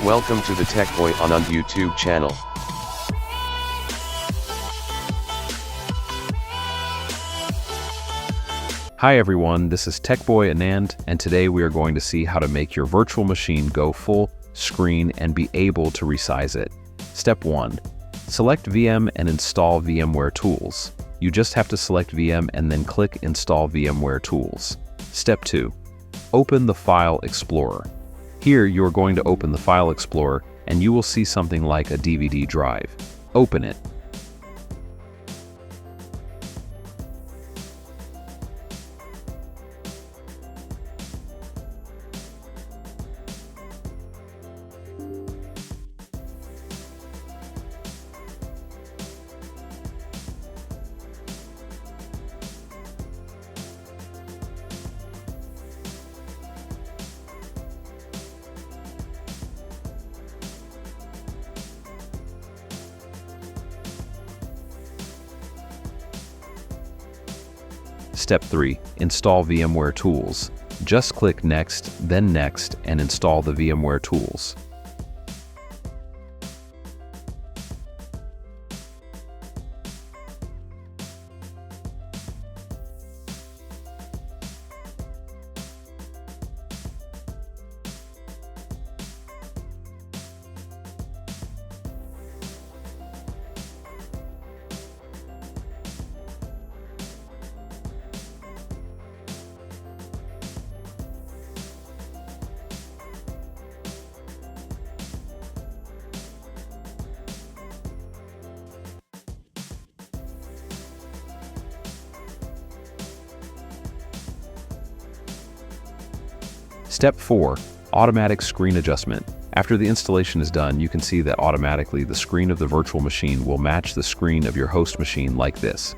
Welcome to the Tech Boy Anand YouTube channel. Hi everyone, this is Tech Boy Anand, and today we are going to see how to make your virtual machine go full screen and be able to resize it. Step 1. Select VM and install VMware Tools. You just have to select VM and then click Install VMware Tools. Step 2. Open the File Explorer. Here you are going to open the File Explorer and you will see something like a DVD drive. Open it. Step 3. Install VMware Tools. Just click Next, then Next, and install the VMware Tools. Step 4. Automatic Screen Adjustment. After the installation is done, you can see that automatically the screen of the virtual machine will match the screen of your host machine like this.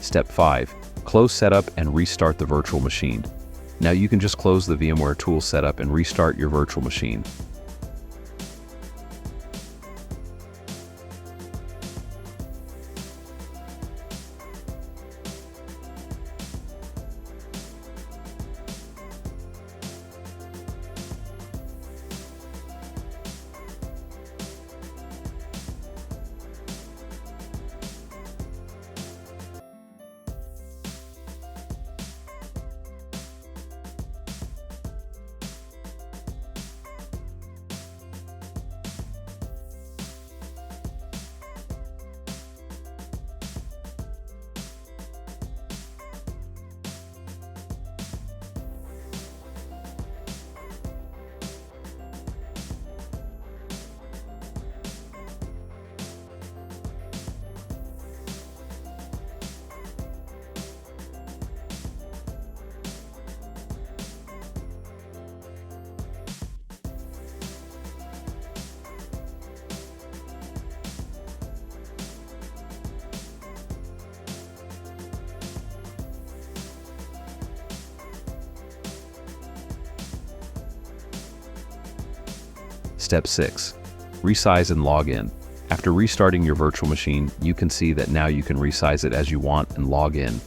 Step 5. Close setup and restart the virtual machine. Now you can just close the VMware Tools setup and restart your virtual machine. Step 6. Resize and log in. After restarting your virtual machine, you can see that now you can resize it as you want and log in.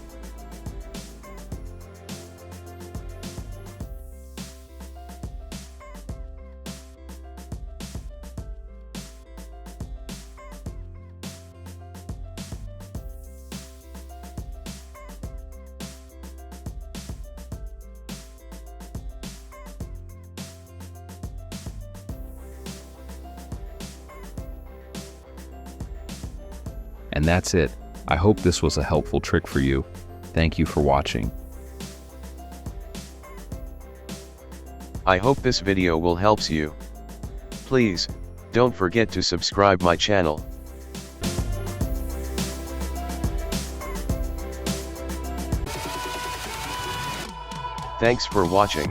And that's it. I hope this was a helpful trick for you. Thank you for watching. I hope this video will helps you. Please, don't forget to subscribe my channel. Thanks for watching.